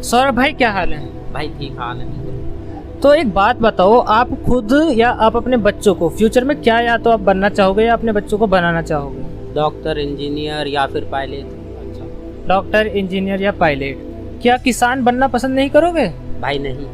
सौरभ भाई, क्या हाल है? भाई ठीक हाल है बिल्कुल। तो एक बात बताओ, आप खुद या आप अपने बच्चों को फ्यूचर में क्या, या तो आप बनना चाहोगे या अपने बच्चों को बनाना चाहोगे? डॉक्टर, इंजीनियर या फिर पायलट। अच्छा, डॉक्टर, इंजीनियर या पायलट। क्या किसान बनना पसंद नहीं करोगे? भाई नहीं।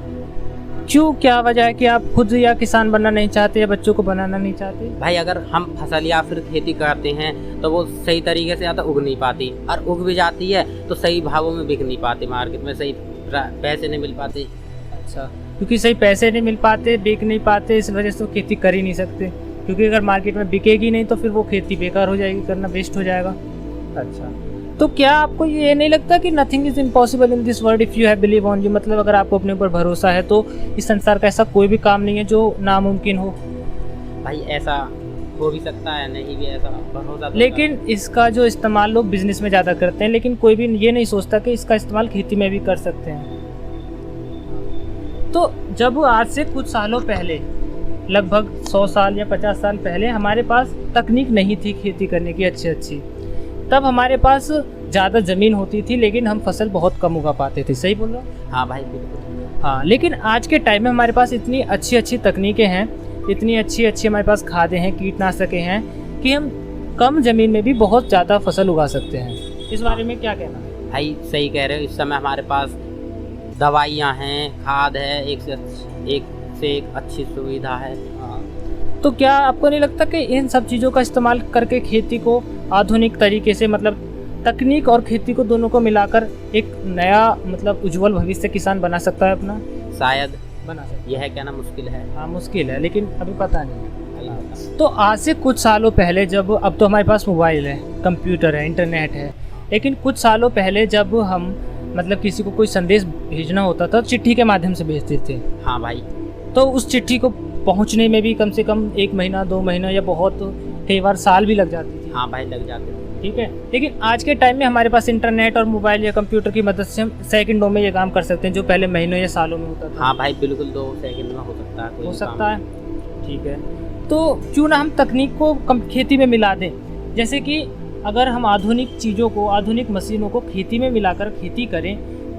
क्यों, क्या वजह है कि आप खुद या किसान बनना नहीं चाहते या बच्चों को बनाना नहीं चाहते? भाई अगर हम फसल या फिर खेती करते हैं तो वो सही तरीके से या तो उग नहीं पाती, और उग भी जाती है तो सही भावों में बिक नहीं पाती, मार्केट में सही पैसे नहीं मिल पाते। अच्छा, क्योंकि सही पैसे नहीं मिल पाते, बिक नहीं पाते, इस वजह से वो खेती कर ही नहीं सकते। क्योंकि अगर मार्केट में बिकेगी नहीं तो फिर वो खेती बेकार हो जाएगी, करना वेस्ट हो जाएगा। अच्छा, तो क्या आपको ये नहीं लगता कि nothing is impossible in this world if you have believe on you? मतलब अगर आपको अपने ऊपर भरोसा है तो इस संसार का ऐसा कोई भी काम नहीं है जो नामुमकिन हो। भाई ऐसा हो भी सकता है, नहीं भी, ऐसा भरोसा तो लेकिन इसका जो इस्तेमाल लोग बिजनेस में ज़्यादा करते हैं, लेकिन कोई भी ये नहीं सोचता कि इसका इस्तेमाल खेती में भी कर सकते हैं। तो जब आज से कुछ सालों पहले, लगभग 100 साल या 50 साल पहले, हमारे पास तकनीक नहीं थी खेती करने की अच्छी, तब हमारे पास ज़्यादा ज़मीन होती थी लेकिन हम फसल बहुत कम उगा पाते थे। सही बोल रहा हूँ? हाँ भाई बिल्कुल। हाँ, लेकिन आज के टाइम में हमारे पास इतनी अच्छी तकनीकें हैं, इतनी अच्छी हमारे पास खादें हैं, कीटनाशकें हैं कि हम कम ज़मीन में भी बहुत ज़्यादा फसल उगा सकते हैं। इस बारे में क्या कहना है? भाई सही कह रहे हो, इस समय हमारे पास दवाइयाँ हैं, खाद है, एक से एक अच्छी सुविधा है। तो क्या आपको नहीं लगता कि इन सब चीज़ों का इस्तेमाल करके खेती को आधुनिक तरीके से, मतलब तकनीक और खेती को दोनों को मिलाकर एक नया, मतलब उज्जवल भविष्य किसान बना सकता है अपना? शायद बना सकता है। यह कहना मुश्किल है। हाँ, मुश्किल है, लेकिन अभी पता नहीं। तो आज से कुछ सालों पहले, जब अब तो हमारे पास मोबाइल है, कंप्यूटर है, इंटरनेट है, लेकिन कुछ सालों पहले जब हम, मतलब किसी को कोई संदेश भेजना होता था, चिट्ठी के माध्यम से भेजते थे। हाँ भाई। तो उस चिट्ठी को पहुंचने में भी कम से कम 1 महीना, 2 महीना या बहुत कई बार साल भी लग जाती थी। हाँ भाई, लग जाते थे। ठीक है, लेकिन आज के टाइम में हमारे पास इंटरनेट और मोबाइल या कंप्यूटर की मदद से हम सेकंडों में ये काम कर सकते हैं, जो पहले महीनों या सालों में होता था। हाँ भाई बिल्कुल, 2 सेकंड में हो सकता है, कोई हो भी सकता काम। है। ठीक है, तो क्यों ना हम तकनीक को खेती में मिला दें? जैसे कि अगर हम आधुनिक चीज़ों को, आधुनिक मशीनों को खेती में मिलाकर खेती करें,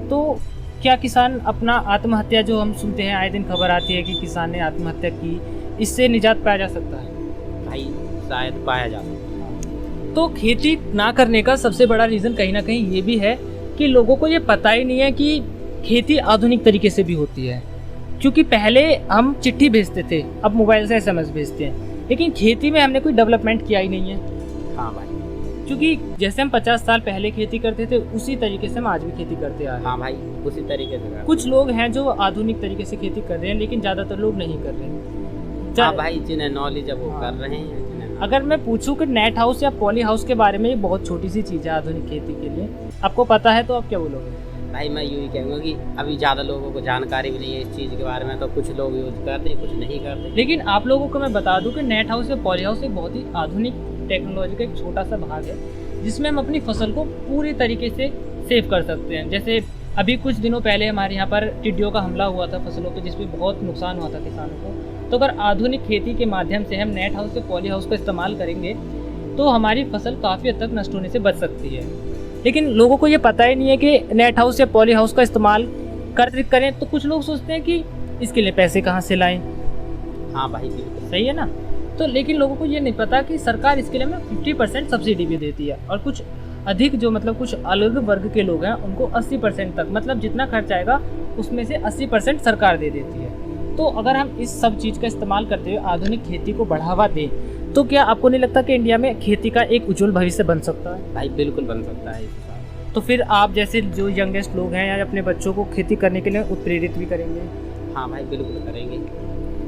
तो क्या किसान अपना आत्महत्या, जो हम सुनते हैं आए दिन खबर आती है कि किसान ने आत्महत्या की, इससे निजात पाया जा सकता है? भाई शायद पाया जा सकता है। तो खेती ना करने का सबसे बड़ा रीज़न कहीं ना कहीं ये भी है कि लोगों को ये पता ही नहीं है कि खेती आधुनिक तरीके से भी होती है। क्योंकि पहले हम चिट्ठी भेजते थे, अब मोबाइल से SMS भेजते हैं, लेकिन खेती में हमने कोई डेवलपमेंट किया ही नहीं है। हाँ भाई, क्योंकि जैसे हम 50 साल पहले खेती करते थे, उसी तरीके से हम आज भी खेती करते आ रहे हैं। हाँ भाई, उसी तरीके से। कुछ लोग हैं जो आधुनिक तरीके से खेती कर रहे हैं, लेकिन ज़्यादातर लोग नहीं कर रहे हैं। हाँ भाई, जिन्हें नॉलेज है वो कर रहे हैं। अगर मैं पूछूं कि नेट हाउस या पॉली हाउस के बारे में, ये बहुत छोटी सी चीज़ है आधुनिक खेती के लिए, आपको पता है तो आप क्या बोलोगे? भाई मैं यूँ ही कहूँगा कि अभी ज़्यादा लोगों को जानकारी भी नहीं है इस चीज़ के बारे में, तो कुछ लोग यूज करते हैं, कुछ नहीं करते। लेकिन आप लोगों को मैं बता दूं कि नेट हाउस या पॉली हाउस एक बहुत ही आधुनिक टेक्नोलॉजी का एक छोटा सा भाग है, जिसमें हम अपनी फसल को पूरी तरीके से सेव कर सकते हैं। जैसे अभी कुछ दिनों पहले हमारे यहाँ पर टिड्डियों का हमला हुआ था फसलों पे, जिसमें बहुत नुकसान हुआ था किसानों को। तो अगर आधुनिक खेती के माध्यम से हम नेट हाउस या पॉली हाउस का इस्तेमाल करेंगे तो हमारी फसल काफ़ी हद तक नष्ट होने से बच सकती है। लेकिन लोगों को ये पता ही नहीं है कि नेट हाउस या पॉली हाउस का इस्तेमाल करें, तो कुछ लोग सोचते हैं कि इसके लिए पैसे कहाँ से लाएं। हाँ भाई बिल्कुल सही है ना? तो लेकिन लोगों को ये नहीं पता कि सरकार इसके लिए हमें 50% सब्सिडी भी देती है, और कुछ अधिक जो, मतलब कुछ अलग वर्ग के लोग हैं, उनको 80% तक, मतलब जितना खर्च आएगा उसमें से 80% सरकार दे देती है। तो अगर हम इस सब चीज़ का इस्तेमाल करते हुए आधुनिक खेती को बढ़ावा दें, तो क्या आपको नहीं लगता कि इंडिया में खेती का एक उज्जवल भविष्य बन सकता है? भाई बिल्कुल बन सकता है। तो फिर आप जैसे जो यंगेस्ट लोग हैं, या अपने बच्चों को खेती करने के लिए उत्प्रेरित भी करेंगे? हाँ भाई बिल्कुल करेंगे।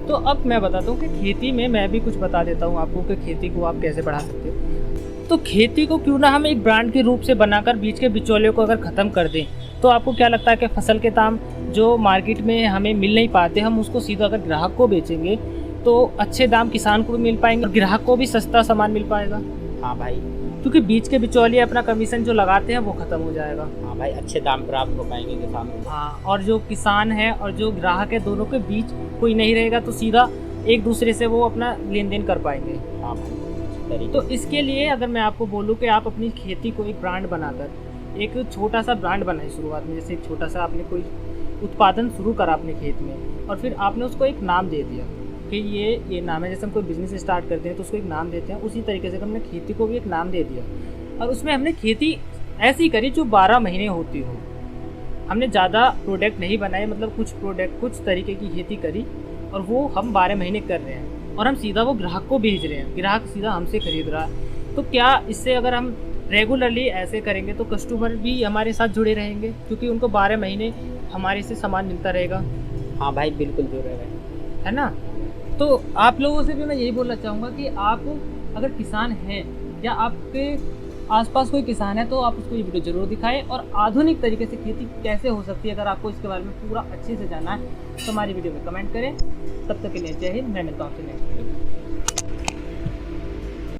तो अब मैं बताता हूँ कि खेती में मैं भी कुछ बता देता हूँ आपको कि खेती को आप कैसे बढ़ा सकते हो। तो खेती को क्यों ना हम एक ब्रांड के रूप से बनाकर बीच के बिचौलियों को अगर ख़त्म कर दें, तो आपको क्या लगता है कि फसल के दाम जो मार्केट में हमें मिल नहीं पाते, हम उसको सीधा अगर ग्राहक को बेचेंगे तो अच्छे दाम किसान को भी मिल पाएंगे और ग्राहक को भी सस्ता सामान मिल पाएगा? हाँ भाई, क्योंकि बीच के बिचौलिए अपना कमीशन जो लगाते हैं वो ख़त्म हो जाएगा। हाँ भाई, अच्छे दाम प्राप्त हो पाएंगे किसानों को। हाँ, और जो किसान है और जो ग्राहक है, दोनों के बीच कोई नहीं रहेगा, तो सीधा एक दूसरे से वो अपना लेन देन कर पाएंगे। हाँ भाई, तो इसके लिए अगर मैं आपको बोलूँ कि आप अपनी खेती को एक ब्रांड बनाकर एक छोटा सा ब्रांड बनाई शुरुआत में, जैसे एक छोटा सा आपने कोई उत्पादन शुरू करा अपने खेत में और फिर आपने उसको एक नाम दे दिया कि ये नाम है। जैसे हम कोई बिज़नेस स्टार्ट करते हैं तो उसको एक नाम देते हैं, उसी तरीके से हमने खेती को भी एक नाम दे दिया और उसमें हमने खेती ऐसी करी जो 12 महीने होती हो। हमने ज़्यादा प्रोडक्ट नहीं बनाए, मतलब कुछ तरीके की खेती करी और वो हम 12 महीने कर रहे हैं और हम सीधा वो ग्राहक को भेज रहे हैं, ग्राहक सीधा हमसे खरीद रहा है। तो क्या इससे अगर हम रेगुलरली ऐसे करेंगे तो कस्टमर भी हमारे साथ जुड़े रहेंगे, क्योंकि उनको 12 महीने हमारे से सामान मिलता रहेगा। हाँ भाई बिल्कुल जुड़े रहे, है ना। तो आप लोगों से भी मैं यही बोलना चाहूँगा कि आप अगर किसान हैं या आपके आसपास कोई किसान है तो आप उसको ये वीडियो जरूर दिखाएं और आधुनिक तरीके से खेती कैसे हो सकती है, अगर आपको इसके बारे में पूरा अच्छे से जानना है तो हमारी वीडियो में कमेंट करें। तब तक के लिए जय हिंद, मैं मिलता हूँ आपसे नेक्स्ट।